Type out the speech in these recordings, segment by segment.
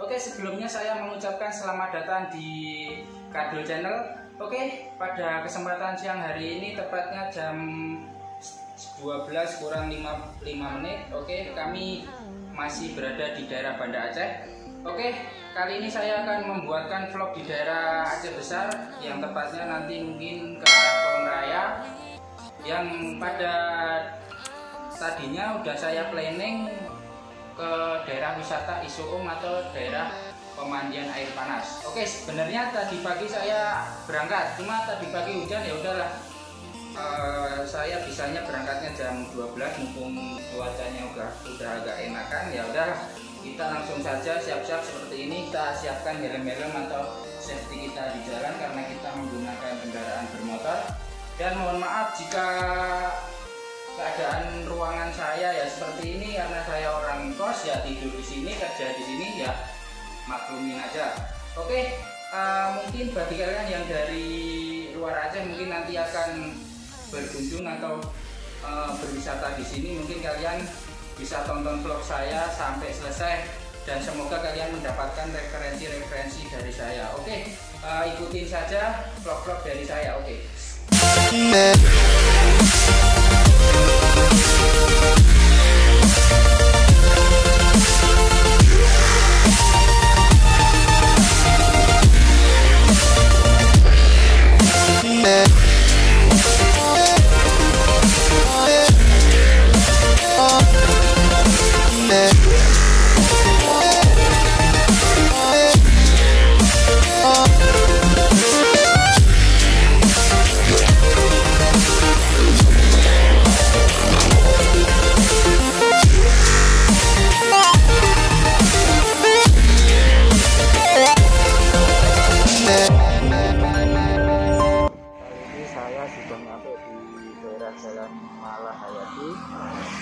Oke, sebelumnya saya mengucapkan selamat datang di Kadul Channel. Oke, pada kesempatan siang hari ini tepatnya jam 12 kurang 5 menit. Oke, kami masih berada di daerah Banda Aceh. Oke, kali ini saya akan membuatkan vlog di daerah Aceh Besar, yang tepatnya nanti mungkin ke arah Kolong Raya, yang pada tadinya udah saya planning ke daerah wisata Isuung atau daerah pemandian air panas. Oke, sebenarnya tadi pagi saya berangkat, cuma tadi pagi hujan, ya udahlah. Saya bisanya berangkatnya jam 12 mumpung cuacanya udah agak enakan, ya udahlah. Kita langsung saja siap-siap seperti ini. Kita siapkan helm-helm atau safety kita di jalan karena kita menggunakan kendaraan bermotor. Dan mohon maaf jika keadaan ruangan saya ya seperti ini, karena saya orang kos ya, tidur di sini, kerja di sini, ya maklumin aja. Oke, mungkin bagi kalian yang dari luar Aceh mungkin nanti akan berkunjung atau berwisata di sini, mungkin kalian bisa tonton vlog saya sampai selesai dan semoga kalian mendapatkan referensi-referensi dari saya. Oke, ikutin saja vlog-vlog dari saya. Oke.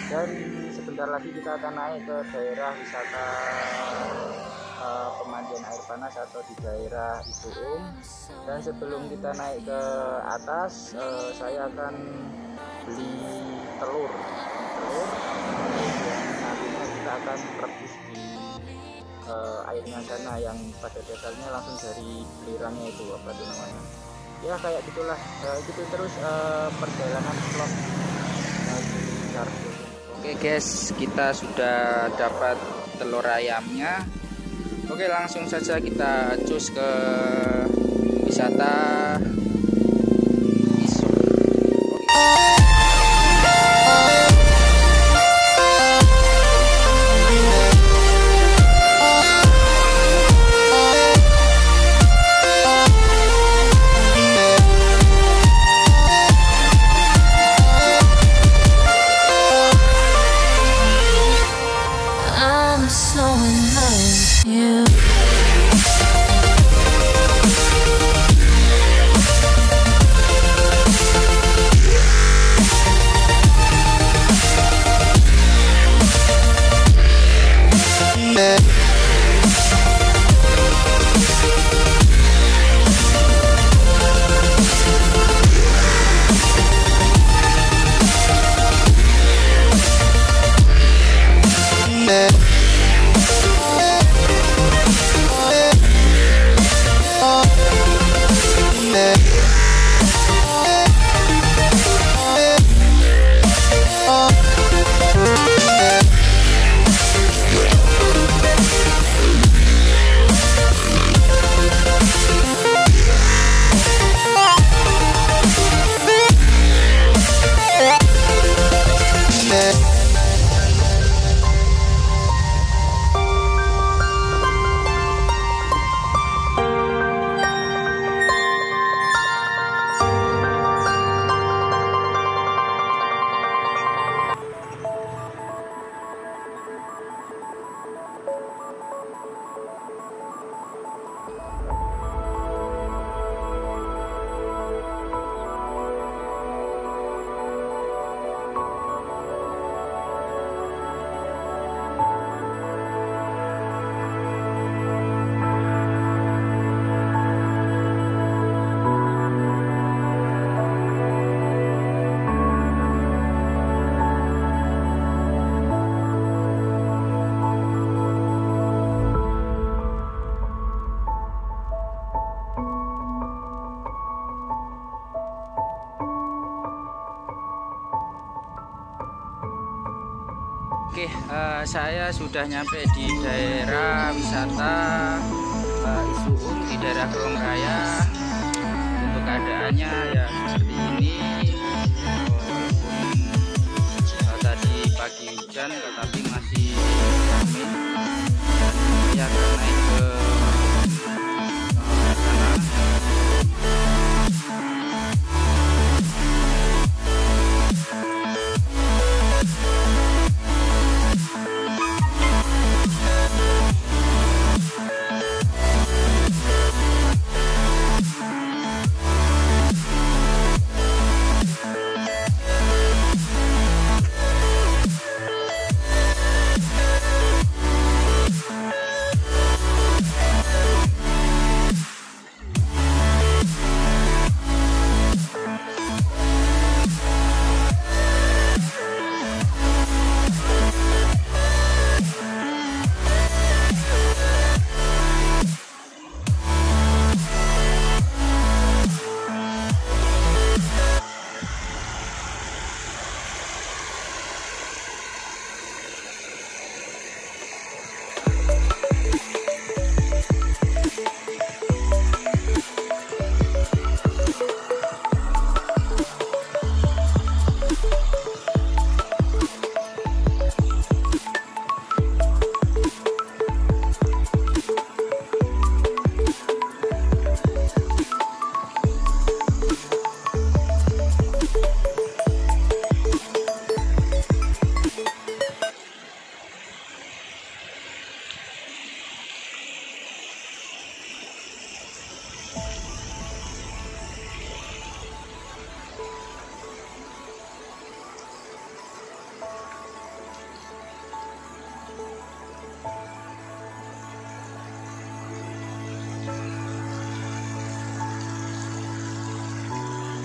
Dan sebentar lagi kita akan naik ke daerah wisata pemandian air panas atau di daerah Isuung. Dan sebelum kita naik ke atas, saya akan beli telur yang nantinya kita akan rebus di airnya sana, yang pada dasarnya langsung dari lirangnya itu, apa itu namanya ya, kayak gitulah. Gitu terus perjalanan vlog di Kartu. Oke guys, kita sudah dapat telur ayamnya. Oke, langsung saja kita cus ke wisata Isuung. Saya sudah nyampe di daerah wisata Isuung di daerah Kerong Raya. Untuk keadaannya ya seperti ini. Walaupun tadi pagi hujan, tetapi masih ramai. Ya akan naik ke sana.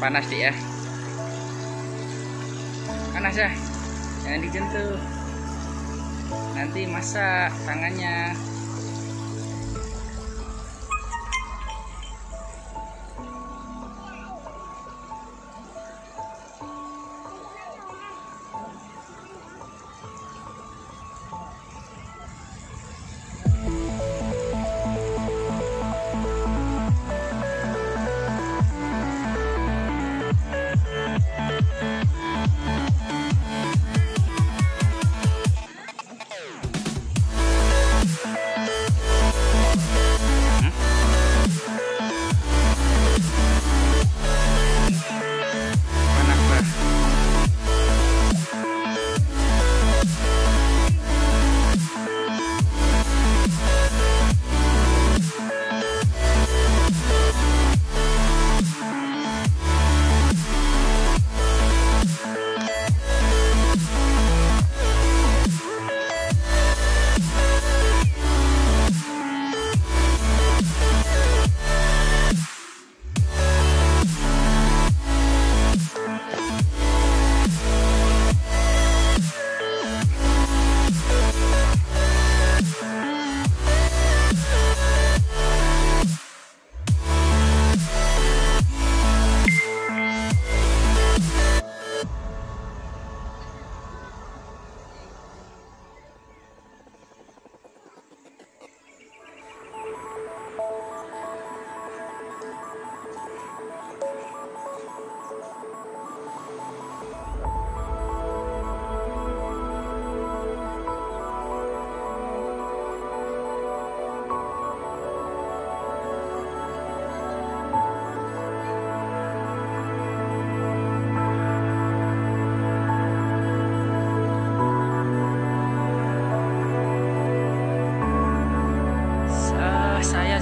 Panas ya, panas ya, jangan disentuh, nanti masak tangannya.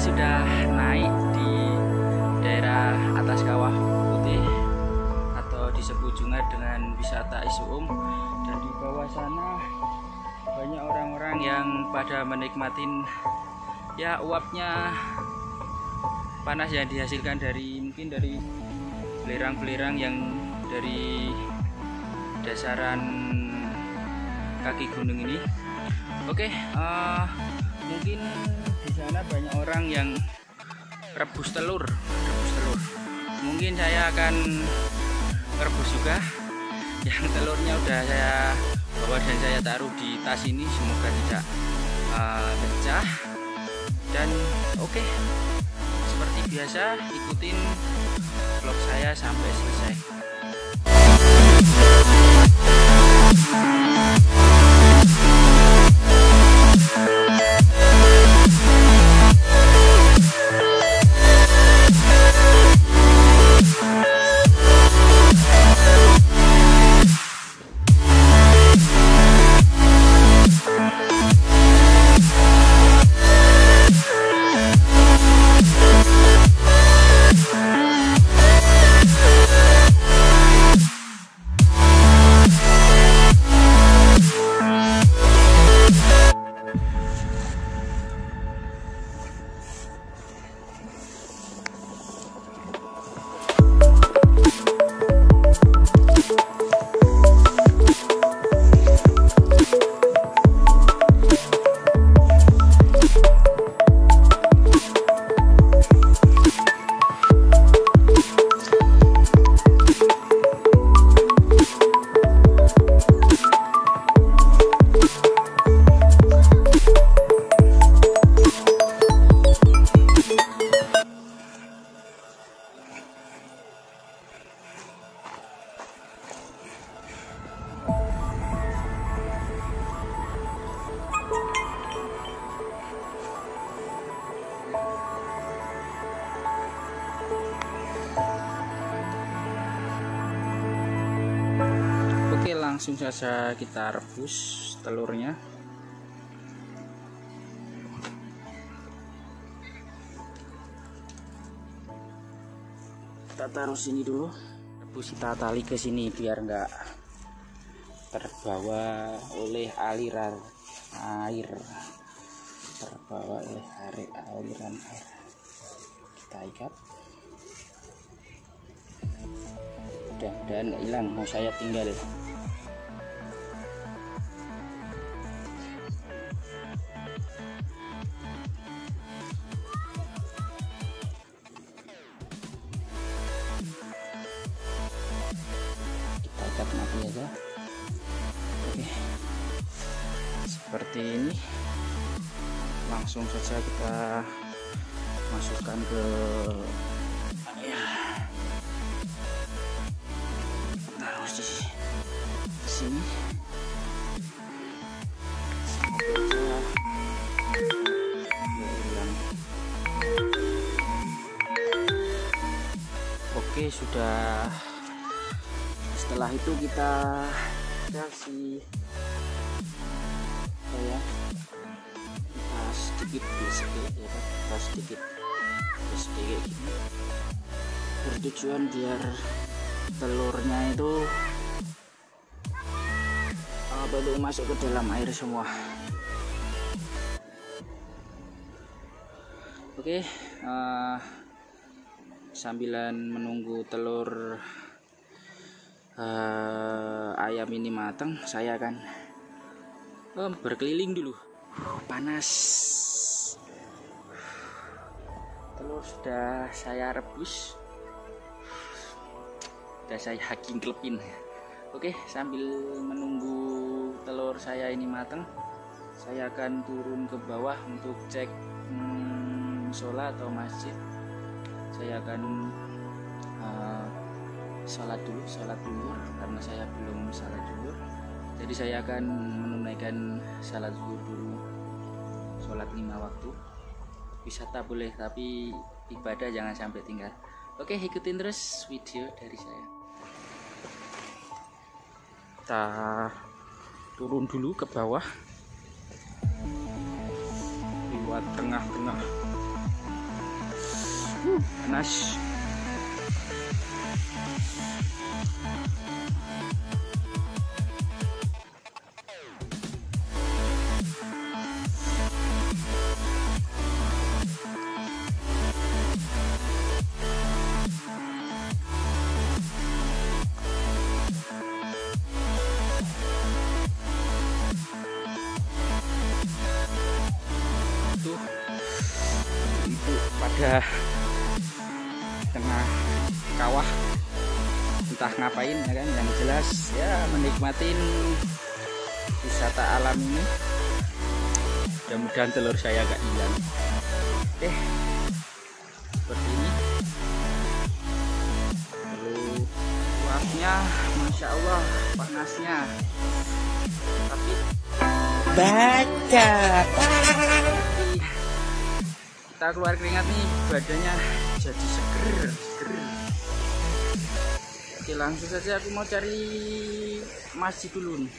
Sudah naik di daerah atas Kawah Putih atau disebut juga dengan wisata Isuung, dan di bawah sana banyak orang-orang yang pada menikmatin ya uapnya panas yang dihasilkan dari mungkin dari belerang-belerang yang dari dasaran kaki gunung ini. Oke, mungkin di sana banyak orang yang rebus telur. Mungkin saya akan rebus juga. Yang telurnya udah saya bawa dan saya taruh di tas ini, semoga tidak pecah. Dan oke, seperti biasa ikutin vlog saya sampai selesai. Oke, langsung saja kita rebus telurnya. Kita taruh sini dulu. Rebus kita tali ke sini biar enggak terbawa oleh aliran air. Terbawa oleh aliran air. Kita ikat. Mudah-mudahan hilang, mau saya tinggal. Kita ikat mati aja. Oke, seperti ini. Langsung saja kita masukkan ke sini. Oke, sudah. Setelah itu kita kasih sedikit ya, kita sedikit gini, bertujuan biar telurnya itu belum masuk ke dalam air semua. Oke, sambilan menunggu telur ayam ini matang, saya akan berkeliling dulu. Panas. Telur sudah saya rebus, sudah saya hacking klepin. Oke, sambil menunggu telur saya ini matang, saya akan turun ke bawah untuk cek sholat atau masjid. Saya akan sholat zuhur karena saya belum sholat zuhur. Jadi saya akan menunaikan sholat zuhur dulu, sholat 5 waktu. Wisata boleh, tapi ibadah jangan sampai tinggal. Oke, ikutin terus video dari saya. Kita turun dulu ke bawah lewat tengah-tengah. Panas. Itu pada tengah kawah entah ngapain ya kan, yang jelas ya menikmatin wisata alam ini. Mudah-mudahan telur saya gak hilang. Oke, seperti ini. Lalu uapnya, masya Allah, panasnya. Tapi baca. Kita keluar keringat nih, badannya jadi seger. Oke, langsung saja aku mau cari masjid dulu nih.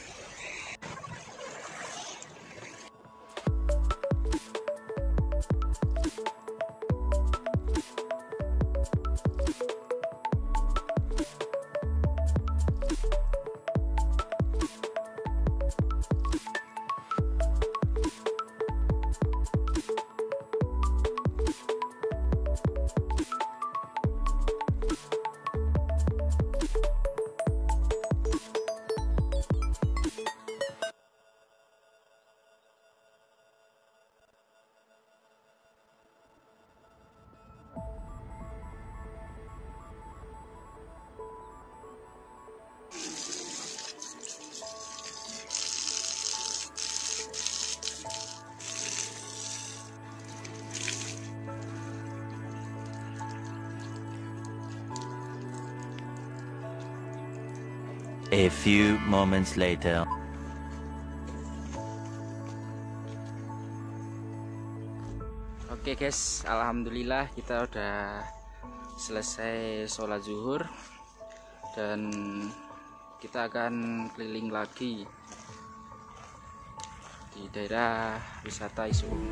A few moments later. Oke guys, alhamdulillah kita udah selesai sholat zuhur dan kita akan keliling lagi di daerah wisata Isuung.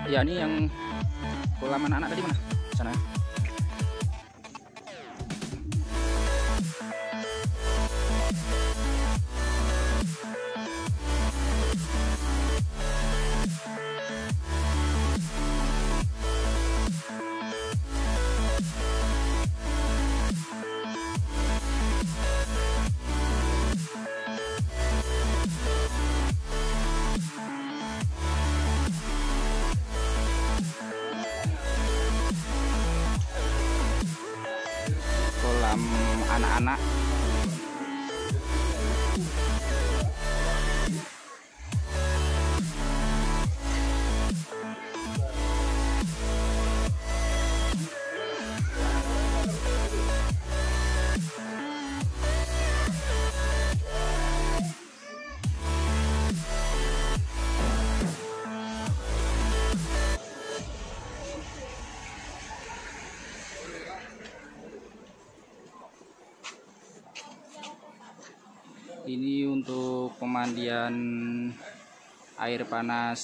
Ya, ini yang kolam anak-anak tadi mana? Sana. Anak-anak ini untuk pemandian air panas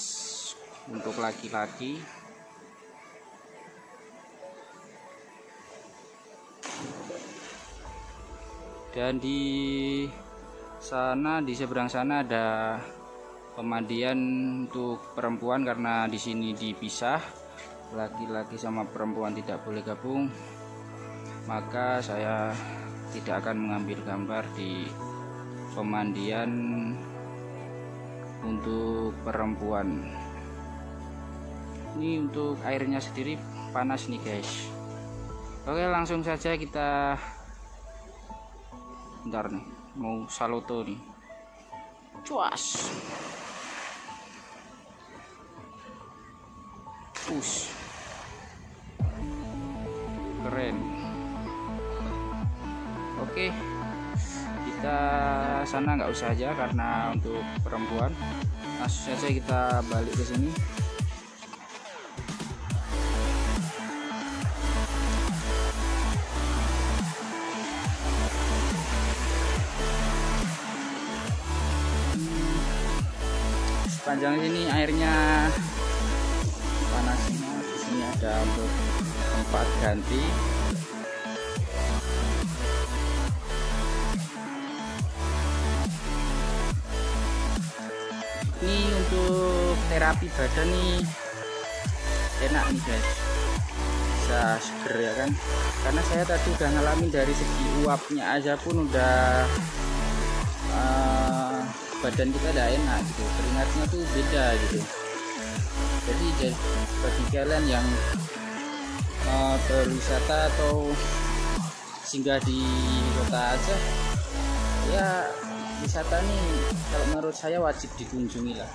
untuk laki-laki. Dan di sana, di seberang sana ada pemandian untuk perempuan karena di sini dipisah, laki-laki sama perempuan tidak boleh gabung. Maka saya tidak akan mengambil gambar di pemandian untuk perempuan. Ini untuk airnya sendiri panas nih guys. Oke, langsung saja kita bentar nih, mau saloto nih. Cuas. Push. Keren. Oke, kita sana nggak usah aja karena untuk perempuan. Langsung saja kita balik ke sini. Sepanjang ini airnya panasnya. Di sini ada untuk tempat ganti. Ini untuk terapi badan nih enak nih guys, bisa seger ya kan, karena saya tadi udah ngalamin dari segi uapnya aja pun udah badan kita udah enak gitu, keringatnya tuh beda gitu. Jadi bagi kalian yang berwisata atau singgah di kota Aceh, ya wisata ini kalau menurut saya wajib dikunjungi lah.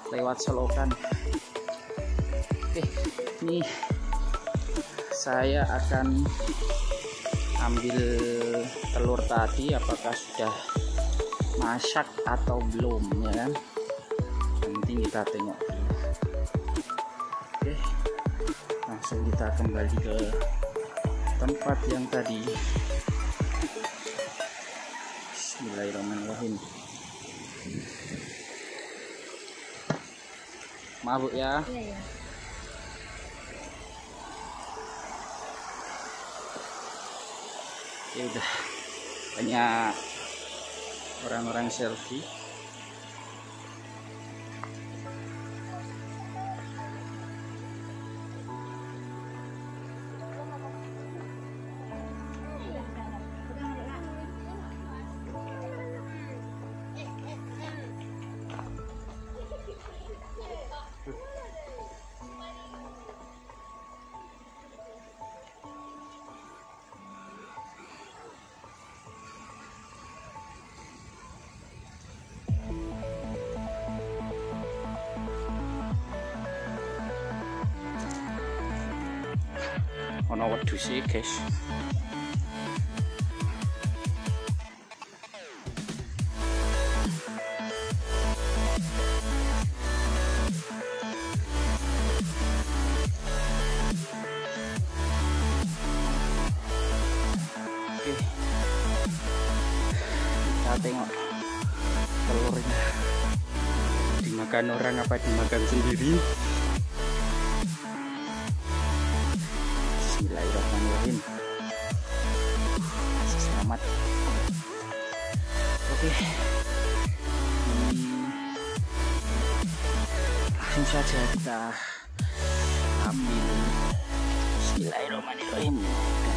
Lewat selokan. Oke, ini saya akan ambil telur tadi, apakah sudah masak atau belum, ya kan? Nanti kita tengok dulu. Oke, langsung kita kembali ke tempat yang tadi. Bismillahirrahmanirrahim. Maaf Bu ya. Iya. Ya udah, banyak orang-orang selfie. I don't know what to say, guys. Oke, kita tengok telurnya dimakan orang apa dimakan sendiri. Bismillahirrahmanirrahim. Selamat. Oke, langsung saja kita ambil. Bismillahirrahmanirrahim.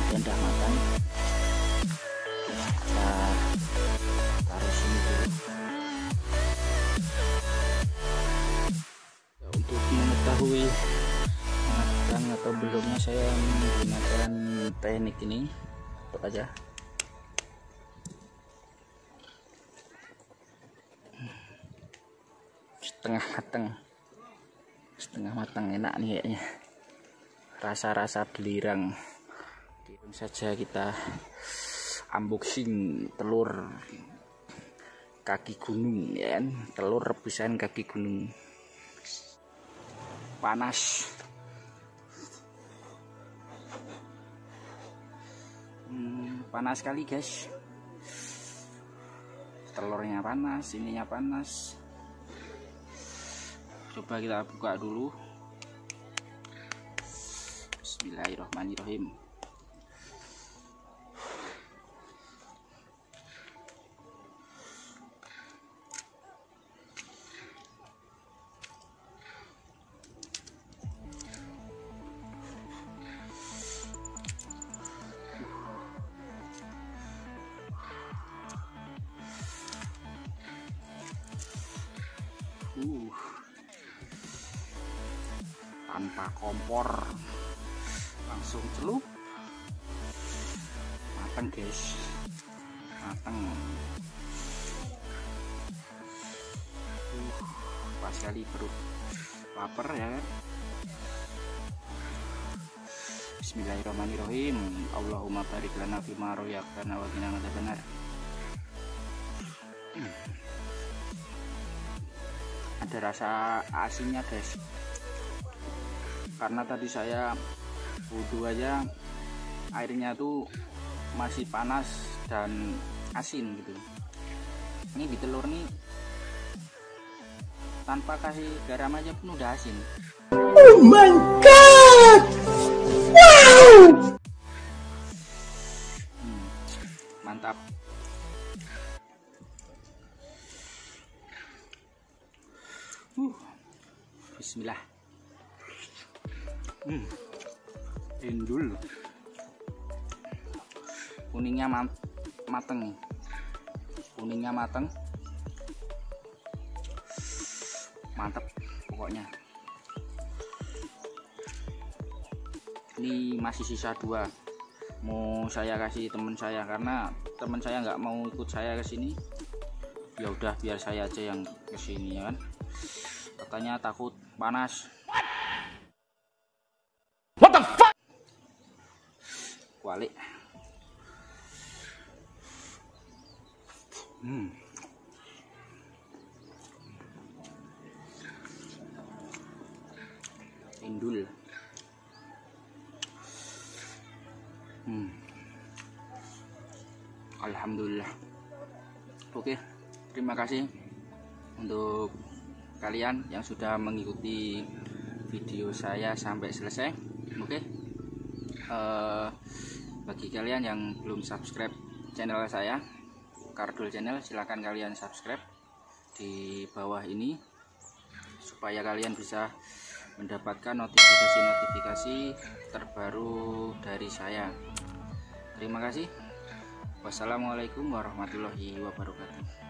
Dan dah makan. Kita taruh sini dulu. Untuk mengetahui matang atau belumnya, saya menggunakan teknik ini. Tutup aja. Setengah matang enak nih kayaknya. Rasa-rasa belirang. Langsung saja kita unboxing telur kaki gunung, ya kan? Telur rebusan kaki gunung. Panas. Panas sekali guys. Telurnya panas, ininya panas. Coba kita buka dulu. Bismillahirrahmanirrahim. Tanpa kompor, langsung celup. Matang guys, matang. Pas sekali, perut lapar ya kan. Bismillahirrahmanirrahim. Allahumma barik lana fima royakana wa qina adzabannar. Ada rasa asinnya guys, karena tadi saya wudhu aja airnya tuh masih panas dan asin gitu. Ini di telur nih tanpa kasih garam aja pun udah asin. Oh my god! Wow! Mantap. Bismillah. Endul. Kuningnya mateng nih, kuningnya mateng, mantep pokoknya. Ini masih sisa 2, mau saya kasih teman saya karena teman saya nggak mau ikut saya ke sini. Ya udah biar saya aja yang ke sini ya kan. Katanya takut panas. What the fuck? Kuali. Indul. Alhamdulillah. Oke, terima kasih untuk kalian yang sudah mengikuti video saya sampai selesai. Oke, bagi kalian yang belum subscribe channel saya, Kardul Channel, silahkan kalian subscribe di bawah ini supaya kalian bisa mendapatkan notifikasi-notifikasi terbaru dari saya. Terima kasih. Wassalamualaikum warahmatullahi wabarakatuh.